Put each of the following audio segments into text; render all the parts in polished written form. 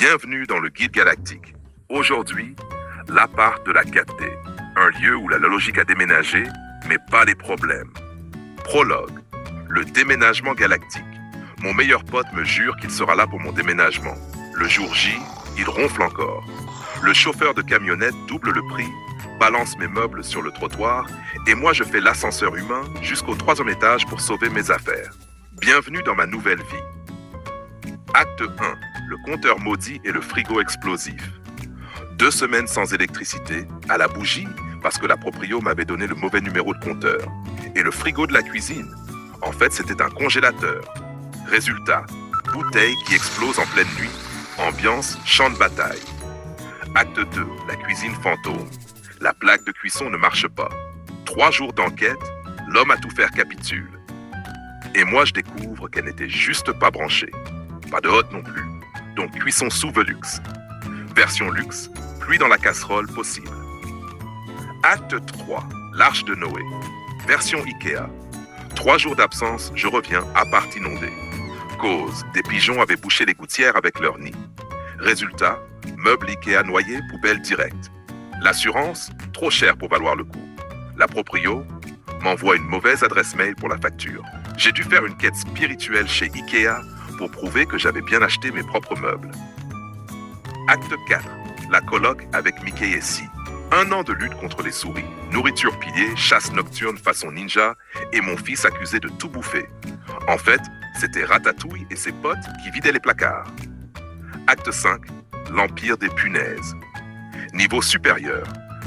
Bienvenue dans le Guide Galactique. Aujourd'hui, l'appart de la 4D. Un lieu où la logique a déménagé, mais pas les problèmes. Prologue. Le déménagement galactique. Mon meilleur pote me jure qu'il sera là pour mon déménagement. Le jour J, il ronfle encore. Le chauffeur de camionnette double le prix, balance mes meubles sur le trottoir, et moi je fais l'ascenseur humain jusqu'au 3e étage pour sauver mes affaires. Bienvenue dans ma nouvelle vie. Acte 1. Le compteur maudit et le frigo explosif. 2 semaines sans électricité, à la bougie, parce que la proprio m'avait donné le mauvais numéro de compteur. Et le frigo de la cuisine. En fait, c'était un congélateur. Résultat, bouteille qui explose en pleine nuit. Ambiance, champ de bataille. Acte 2. La cuisine fantôme. La plaque de cuisson ne marche pas. 3 jours d'enquête, l'homme à tout faire capitule. Et moi, je découvre qu'elle n'était juste pas branchée. Pas de hotte non plus. Donc cuisson sous Velux. Version luxe, pluie dans la casserole possible. Acte 3. L'Arche de Noé. Version Ikea. 3 jours d'absence, je reviens, appart inondé. Cause, des pigeons avaient bouché les gouttières avec leur nid. Résultat, meuble Ikea noyé, poubelle directe. L'assurance, trop cher pour valoir le coup. La proprio m'envoie une mauvaise adresse mail pour la facture. J'ai dû faire une quête spirituelle chez Ikea pour prouver que j'avais bien acheté mes propres meubles. Acte 4. La coloc avec Mickey et Si. 1 an de lutte contre les souris. Nourriture pillée, chasse nocturne façon ninja et mon fils accusé de tout bouffer. En fait, c'était Ratatouille et ses potes qui vidaient les placards. Acte 5. L'empire des punaises. Niveau supérieur.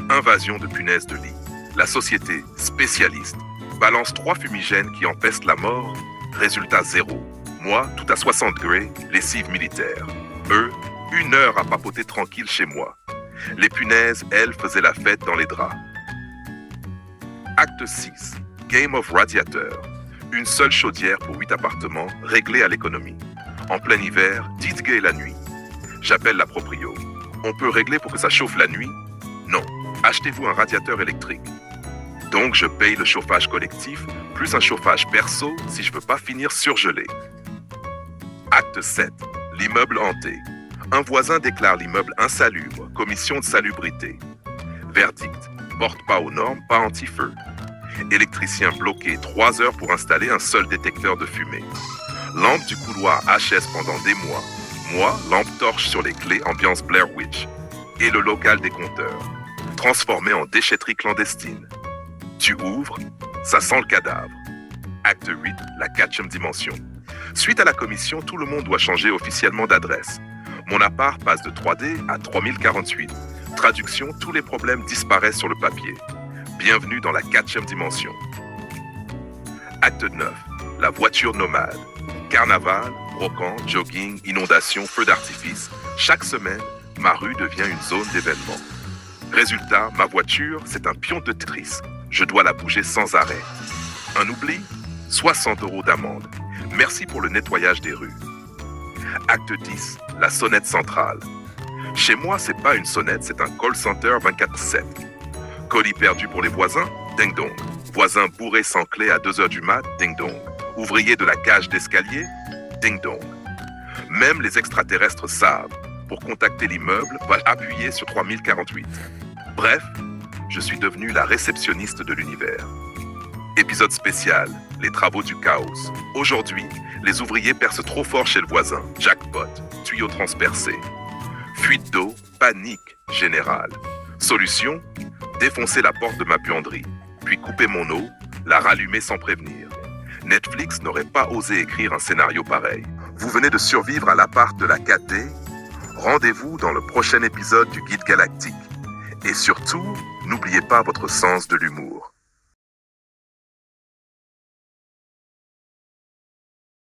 Invasion de punaises de lit. La société, spécialiste, balance 3 fumigènes qui empestent la mort. Résultat 0. Moi, tout à 60 degrés, lessive militaire. Eux, 1 heure à papoter tranquille chez moi. Les punaises, elles, faisaient la fête dans les draps. Acte 6. Game of Radiateur. Une seule chaudière pour 8 appartements, réglée à l'économie. En plein hiver, 10 degrés la nuit. J'appelle la proprio. On peut régler pour que ça chauffe la nuit? Non. Achetez-vous un radiateur électrique. Donc je paye le chauffage collectif, plus un chauffage perso si je veux pas finir surgelé. Acte 7. L'immeuble hanté. Un voisin déclare l'immeuble insalubre, commission de salubrité. Verdict. Porte pas aux normes, pas anti-feu. Électricien bloqué 3 heures pour installer un seul détecteur de fumée. Lampe du couloir HS pendant des mois. Moi, lampe torche sur les clés, ambiance Blair Witch. Et le local des compteurs. Transformé en déchetterie clandestine. Tu ouvres, ça sent le cadavre. Acte 8, la 4e dimension. Suite à la commission, tout le monde doit changer officiellement d'adresse. Mon appart passe de 3D à 3048. Traduction, tous les problèmes disparaissent sur le papier. Bienvenue dans la 4e dimension. Acte 9, la voiture nomade. Carnaval, brocante, jogging, inondation, feu d'artifice. Chaque semaine, ma rue devient une zone d'événement. Résultat, ma voiture, c'est un pion de Tetris. Je dois la bouger sans arrêt. Un oubli? 60 € d'amende. Merci pour le nettoyage des rues. Acte 10. La sonnette centrale. Chez moi, c'est pas une sonnette, c'est un call center 24/7. Colis perdu pour les voisins? Ding dong. Voisin bourré sans clé à 2 heures du mat? Ding dong. Ouvrier de la cage d'escalier? Ding dong. Même les extraterrestres savent. Pour contacter l'immeuble, va appuyer sur 3048. Bref, je suis devenu la réceptionniste de l'univers. Épisode spécial, les travaux du chaos. Aujourd'hui, les ouvriers percent trop fort chez le voisin. Jackpot, tuyaux transpercés. Fuite d'eau, panique générale. Solution, défoncer la porte de ma buanderie, puis couper mon eau, la rallumer sans prévenir. Netflix n'aurait pas osé écrire un scénario pareil. Vous venez de survivre à l'appart de la 4D? Rendez-vous dans le prochain épisode du Guide Galactique. Et surtout, n'oubliez pas votre sens de l'humour.